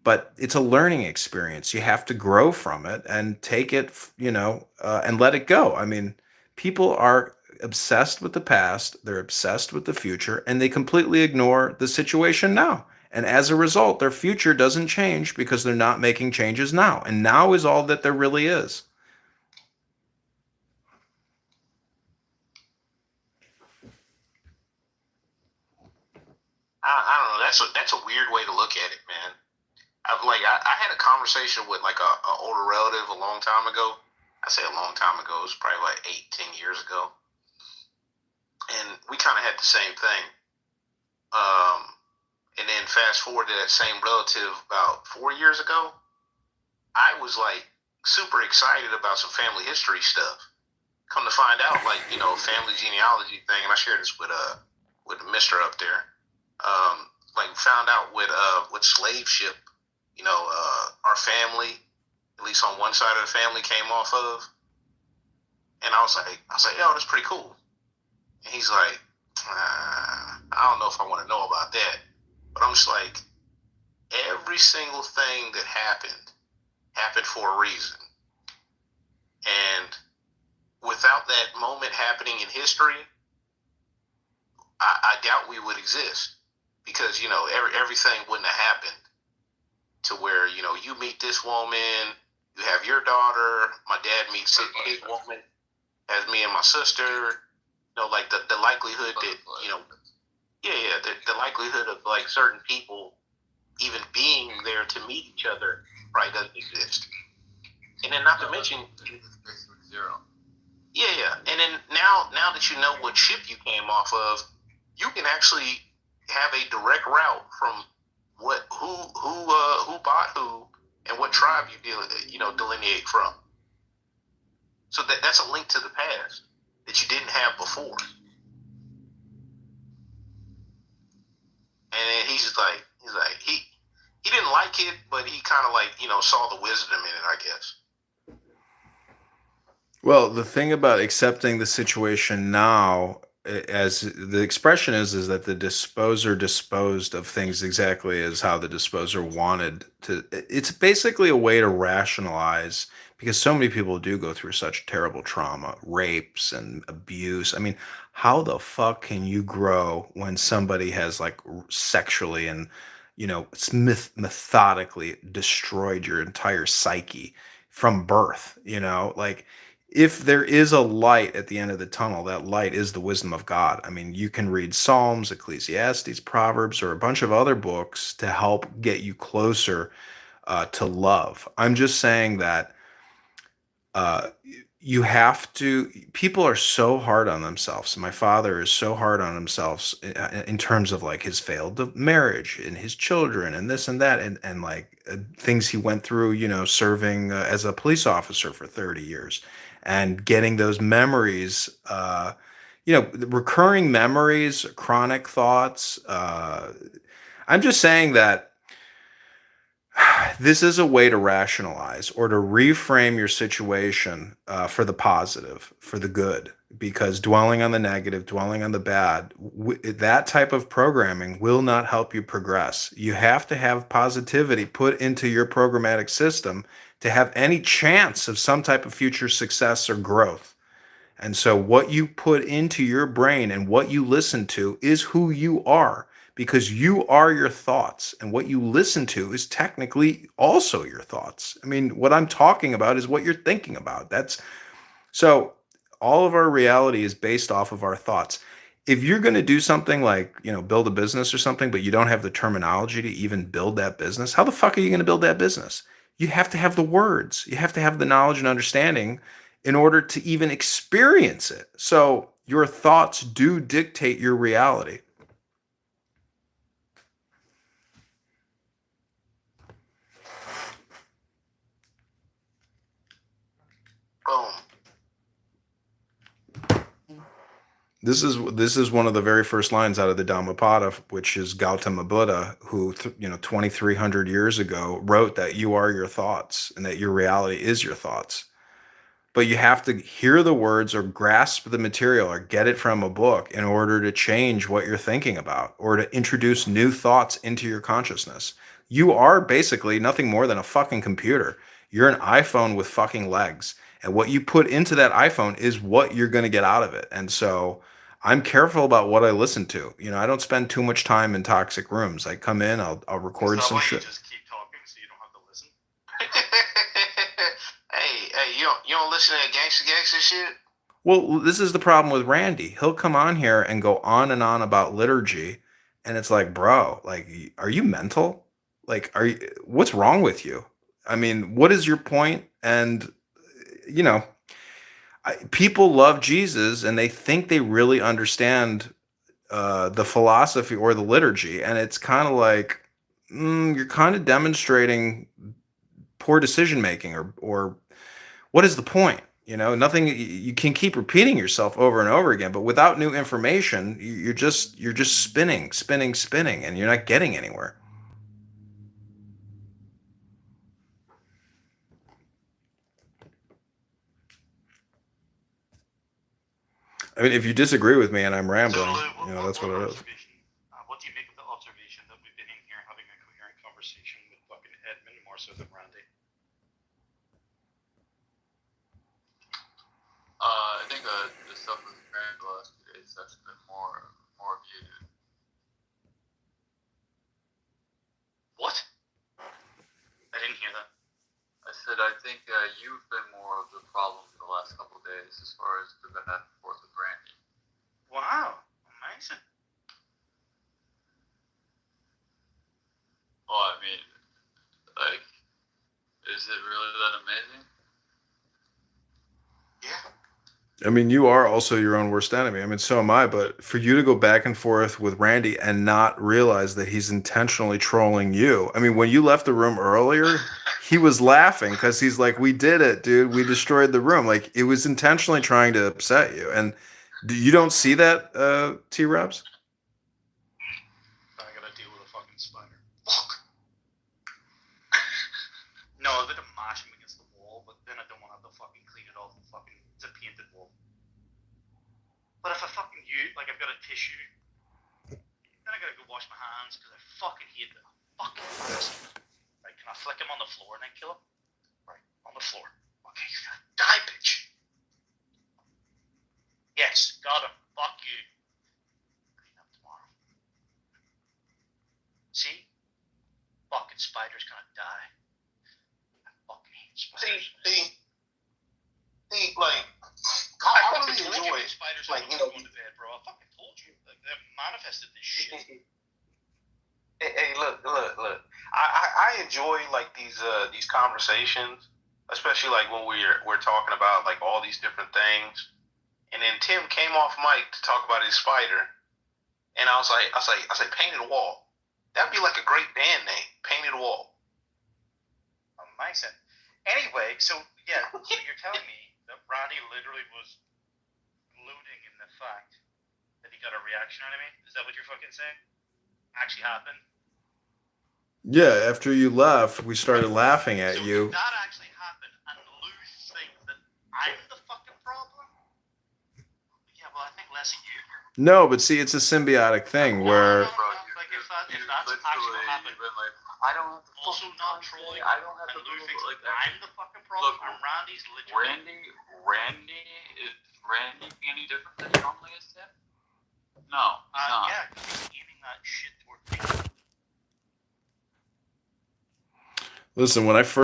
but it's a learning experience. You have to grow from it and take it, and let it go. I mean, people are obsessed with the past, they're obsessed with the future, and they completely ignore the situation now. And as a result, their future doesn't change because they're not making changes now. And now is all that there really is. I don't know. That's a weird way to look at it, man. I had a conversation with like a older relative a long time ago. I say a long time ago. It was probably like 8-10 years ago, and we kind of had the same thing. And then fast forward to that same relative about 4 years ago, I was like super excited about some family history stuff. Come to find out, like, family genealogy thing, and I shared this with Mister up there. Found out what slave ship, our family, at least on one side of the family, came off of. And I was like, yo, that's pretty cool. And he's like, I don't know if I want to know about that. But I'm just like, every single thing that happened for a reason. And without that moment happening in history, I doubt we would exist. Because, everything wouldn't have happened to where, you meet this woman, you have your daughter, my dad meets his woman, has me and my sister, like the likelihood that, the likelihood of like certain people even being there to meet each other probably doesn't exist. And then not to mention, zero. Yeah. And then now that you know what ship you came off of, you can actually have a direct route from who bought who and what tribe you delineate from. So that's a link to the past that you didn't have before. And then he's like he didn't like it, but he kind of saw the wisdom in it, I guess. Well, the thing about accepting the situation now, as the expression is that the disposer disposed of things exactly as how the disposer wanted to. It's basically a way to rationalize, because so many people do go through such terrible trauma, rapes and abuse. I mean, how the fuck can you grow when somebody has sexually and methodically destroyed your entire psyche from birth? If there is a light at the end of the tunnel, that light is the wisdom of God. I mean, you can read Psalms, Ecclesiastes, Proverbs, or a bunch of other books to help get you closer to love. I'm just saying that uh, you have to. People are so hard on themselves. My father is so hard on himself in terms of his failed marriage and his children and this and that and things he went through. Serving as a police officer for 30 years and getting those memories. Recurring memories, chronic thoughts. I'm just saying that this is a way to rationalize or to reframe your situation for the positive, for the good, because dwelling on the negative, dwelling on the bad, that type of programming will not help you progress. You have to have positivity put into your programmatic system to have any chance of some type of future success or growth. And so what you put into your brain and what you listen to is who you are, because you are your thoughts, and what you listen to is technically also your thoughts. I mean, what I'm talking about is what you're thinking about. So all of our reality is based off of our thoughts. If you're going to do something build a business or something, but you don't have the terminology to even build that business, how the fuck are you going to build that business? You have to have the words. You have to have the knowledge and understanding in order to even experience it. So your thoughts do dictate your reality. Boom. This is one of the very first lines out of the Dhammapada, which is Gautama Buddha, who 2,300 years ago wrote that you are your thoughts and that your reality is your thoughts. But you have to hear the words or grasp the material or get it from a book in order to change what you're thinking about or to introduce new thoughts into your consciousness. You are basically nothing more than a fucking computer. You're an iPhone with fucking legs. And what you put into that iPhone is what you're going to get out of it. And so I'm careful about what I listen to. I don't spend too much time in toxic rooms. I come in, I'll record some shit. You just keep talking so you don't have to listen. Hey, you don't listen to that gangster shit? Well, this is the problem with Randy. He'll come on here and go on and on about liturgy, and it's like, bro, are you mental? What's wrong with you? I mean, what is your point? And people love Jesus, and they think they really understand the philosophy or the liturgy, and it's kind of like you're kind of demonstrating poor decision making, or what is the point? Nothing. You can keep repeating yourself over and over again, but without new information, you're just spinning, and you're not getting anywhere. I mean, if you disagree with me and I'm rambling, that's what it is. What do you make of the observation that we've been in here having a coherent conversation with fucking Edmund more so than Randy? I think the stuff with Grant the last 2 days that's been more muted. What? I didn't hear that. I said I think you've been more of the problem the last couple of days as far as the back and forth with Randy. Wow, amazing. Well, I mean, is it really that amazing? Yeah. I mean, you are also your own worst enemy. I mean, so am I. But for you to go back and forth with Randy and not realize that he's intentionally trolling you. I mean, when you left the room earlier, he was laughing because he's like, "We did it, dude. We destroyed the room." Like it was intentionally trying to upset you. And you don't see that, T-Robs? I gotta deal with a fucking spider. Fuck. No, I was going to mash him against the wall, but then I don't want to have to fucking clean it off and fucking, it's a painted wall. But if I fucking like I've got a tissue, then I gotta go wash my hands because I fucking hate that. Fucking bastard. Right, can I flick him on the floor and then kill him? Right, on the floor. Okay, he's gonna die, bitch. Yes, got him. Fuck you. Clean up tomorrow. See? Fucking spider's gonna die. I fucking hate spiders. See, like, I I really fucking told enjoy you it. spiders Like, are going to bed, bro. I fucking told you. Like, they've manifested this shit. Hey, look. I enjoy like these conversations, especially like when we're talking about like all these different things. And then Tim came off mic to talk about his spider, and I was like, Painted Wall. That'd be like a great band name, Painted Wall. Amazing. Anyway, so yeah, so you're telling me that Randy literally was gloating in the fact that he got a reaction out of me? Is that what you're fucking saying? Actually happened? Yeah. After you left, we started laughing at So you. did that actually happened and Lou think that I'm the fucking problem? Yeah, well I think less of you. No, but see, it's a symbiotic thing where. No, like if that's actually happened, like, I don't have to also not trolling, I don't have and to Lou do thinks like that that. I'm the fucking problem, Look, and Randy's legit. Randy is Randy any different than he normally is, Tim? No, he's not. Yeah, because he's aiming that shit toward me. Listen, when I first